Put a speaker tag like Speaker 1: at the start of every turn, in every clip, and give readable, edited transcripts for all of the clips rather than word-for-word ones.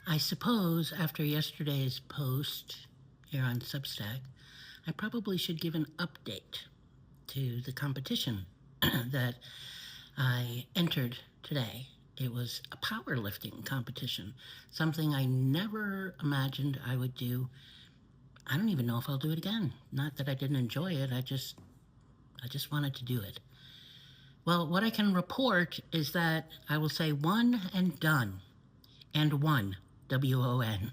Speaker 1: I suppose after yesterday's post here on Substack, I probably should give an update to the competition that I entered today. It was a powerlifting competition, something I never imagined I would do. I don't even know if I'll do it again. Not that I didn't enjoy it, I just wanted to do it. Well, what I can report is that I will say one and done, and one, WON.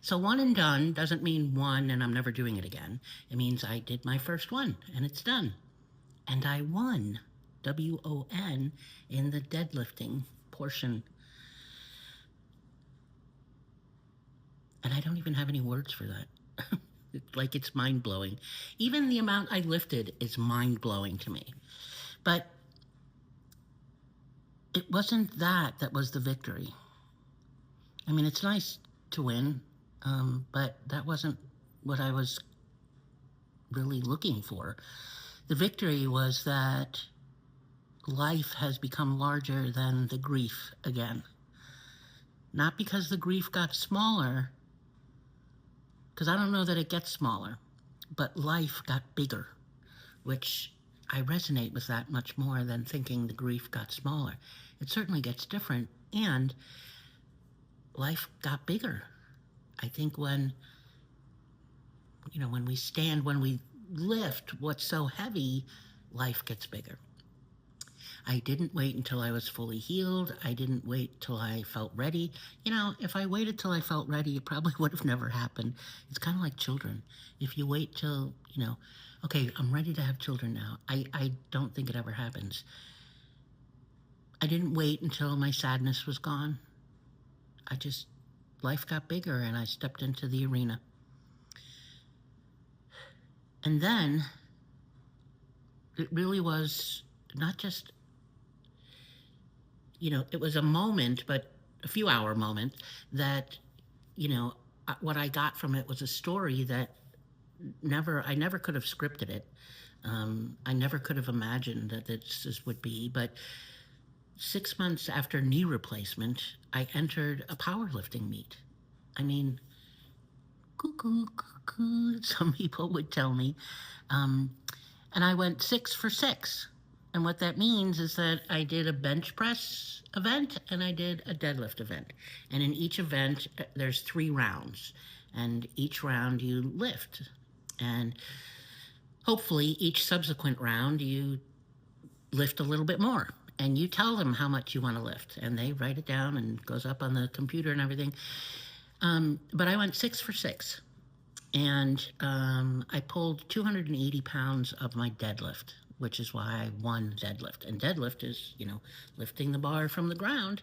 Speaker 1: So one and done doesn't mean one and I'm never doing it again. It means I did my first one and it's done. And I won, WON, in the deadlifting portion. And I don't even have any words for that. Like, it's mind blowing. Even the amount I lifted is mind blowing to me. But it wasn't that was the victory. I mean, it's nice to win, but that wasn't what I was really looking for. The victory was that life has become larger than the grief again. Not because the grief got smaller, because I don't know that it gets smaller, but life got bigger, which I resonate with that much more than thinking the grief got smaller. It certainly gets different, and life got bigger. I think when we stand, when we lift what's so heavy, life gets bigger. I didn't wait until I was fully healed. I didn't wait till I felt ready. If I waited till I felt ready, it probably would have never happened. It's kind of like children. If you wait till, okay, I'm ready to have children now, I don't think it ever happens. I didn't wait until my sadness was gone. Life got bigger and I stepped into the arena. And then it really was not just, it was a moment, but a few hour moment that, what I got from it was a story that I never could have scripted it. I never could have imagined that this would be, but 6 months after knee replacement, I entered a powerlifting meet. I mean, cuckoo, cuckoo, some people would tell me. And I went 6 for 6. And what that means is that I did a bench press event and I did a deadlift event. And in each event, there's 3 rounds. And each round you lift. And hopefully each subsequent round you lift a little bit more. And you tell them how much you want to lift. And they write it down and it goes up on the computer and everything. But I went 6 for 6. And I pulled 280 pounds of my deadlift, which is why I won deadlift. And deadlift is, lifting the bar from the ground.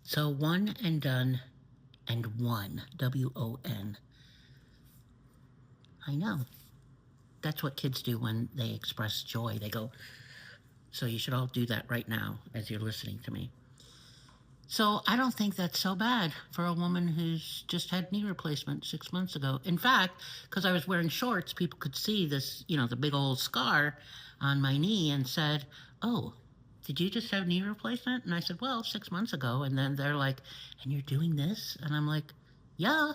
Speaker 1: So one and done and won, WON. I know. That's what kids do when they express joy. They go, so you should all do that right now as you're listening to me. So I don't think that's so bad for a woman who's just had knee replacement 6 months ago. In fact, because I was wearing shorts, people could see this, the big old scar on my knee and said, oh, did you just have knee replacement? And I said, well, 6 months ago. And then they're like, and you're doing this? And I'm like, yeah,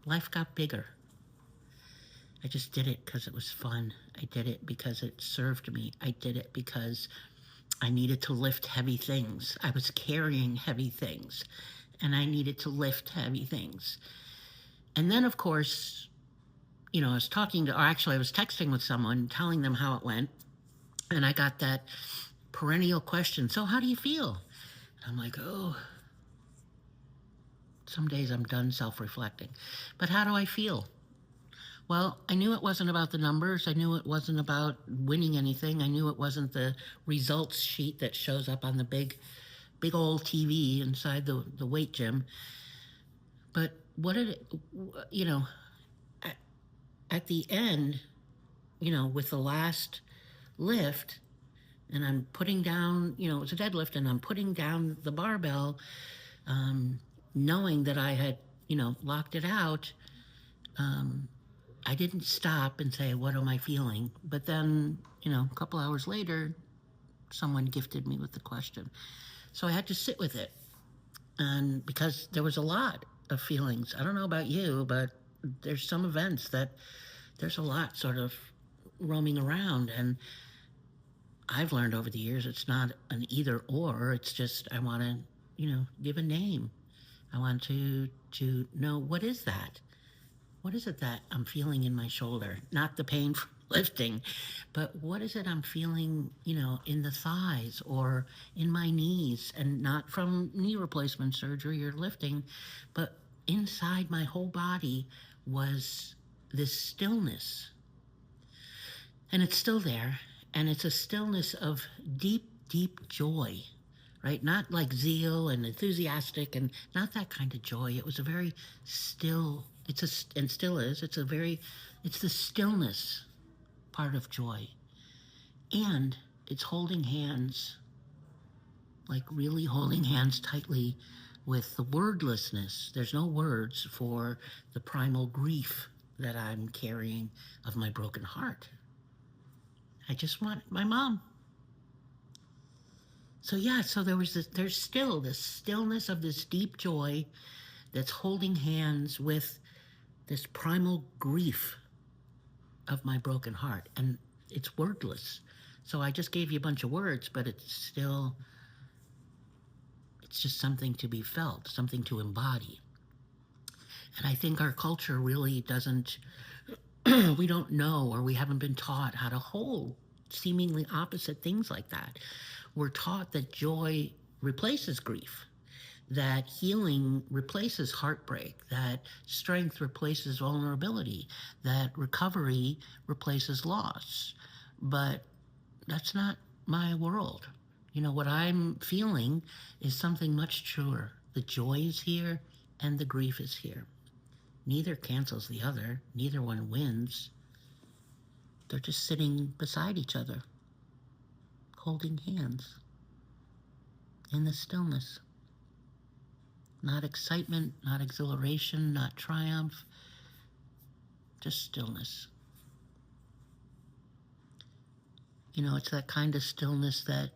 Speaker 1: life got bigger. I just did it because it was fun. I did it because it served me. I did it because I needed to lift heavy things. I was carrying heavy things, and I needed to lift heavy things. And then, of course, I was I was texting with someone, telling them how it went, and I got that perennial question, so how do you feel? And I'm like, oh, some days I'm done self-reflecting. But how do I feel? Well, I knew it wasn't about the numbers. I knew it wasn't about winning anything. I knew it wasn't the results sheet that shows up on the big old TV inside the weight gym. But what did it, at the end, with the last lift, and I'm putting down, it was a deadlift, and I'm putting down the barbell, knowing that I had, locked it out. I didn't stop and say, what am I feeling? But then, a couple hours later, someone gifted me with the question. So I had to sit with it. And because there was a lot of feelings. I don't know about you, but there's some events that there's a lot sort of roaming around. And I've learned over the years it's not an either or. It's just I want to, give a name. I want to know what is that? What is it that I'm feeling in my shoulder? Not the pain from lifting, but what is it I'm feeling, in the thighs or in my knees, and not from knee replacement surgery or lifting, but inside my whole body was this stillness. And it's still there. And it's a stillness of deep, deep joy, right? Not like zeal and enthusiastic, and not that kind of joy. It was a very still, and still is, it's the stillness part of joy. And it's holding hands, like really holding hands tightly with the wordlessness. There's no words for the primal grief that I'm carrying of my broken heart. I just want my mom. So yeah, so there's still this stillness of this deep joy that's holding hands with this primal grief of my broken heart. And it's wordless. So I just gave you a bunch of words, but it's just something to be felt, something to embody. And I think our culture really doesn't, we don't know, or we haven't been taught how to hold seemingly opposite things like that. We're taught that joy replaces grief, that healing replaces heartbreak, that strength replaces vulnerability, that recovery replaces loss. But that's not my world. What I'm feeling is something much truer. The joy is here and the grief is here. Neither cancels the other, neither one wins. They're just sitting beside each other, holding hands in the stillness. Not excitement, not exhilaration, not triumph, just stillness. It's that kind of stillness that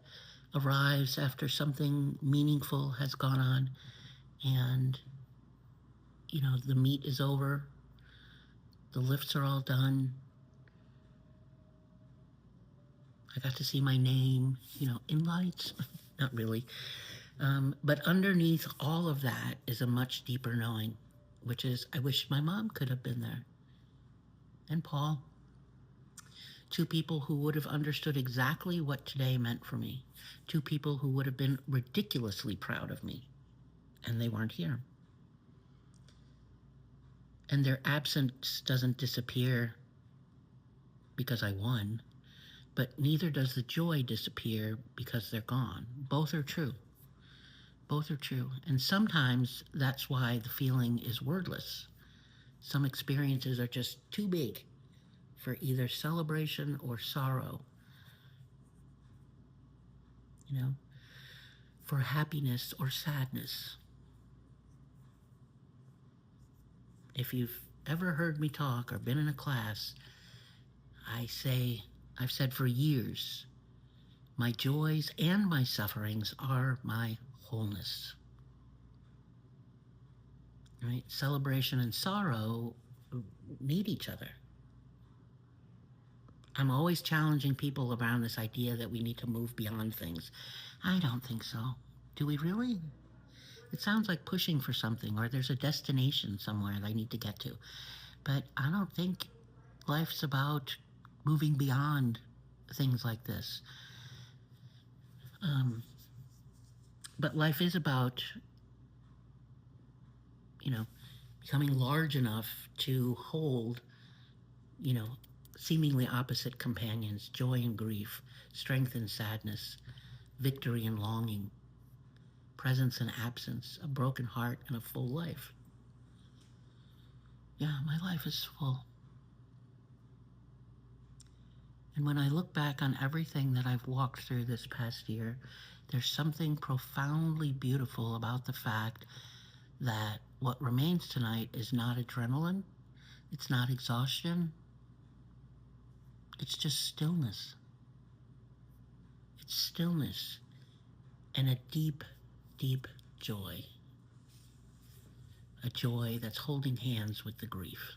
Speaker 1: arrives after something meaningful has gone on, and, the meet is over, the lifts are all done. I got to see my name, in lights. Not really. But underneath all of that is a much deeper knowing, which is I wish my mom could have been there. And Paul. Two people who would have understood exactly what today meant for me. Two people who would have been ridiculously proud of me. And they weren't here. And their absence doesn't disappear because I won, but neither does the joy disappear because they're gone. Both are true. Both are true. And sometimes that's why the feeling is wordless. Some experiences are just too big for either celebration or sorrow. For happiness or sadness. If you've ever heard me talk or been in a class, I've said for years, my joys and my sufferings are my wholeness. Right? Celebration and sorrow need each other. I'm always challenging people around this idea that we need to move beyond things. I don't think so. Do we really? It sounds like pushing for something, or there's a destination somewhere I need to get to. But I don't think life's about moving beyond things like this. But life is about, becoming large enough to hold, seemingly opposite companions, joy and grief, strength and sadness, victory and longing, presence and absence, a broken heart and a full life. Yeah, my life is full. And when I look back on everything that I've walked through this past year, there's something profoundly beautiful about the fact that what remains tonight is not adrenaline, it's not exhaustion, it's just stillness. It's stillness and a deep, deep joy. a joy that's holding hands with the grief.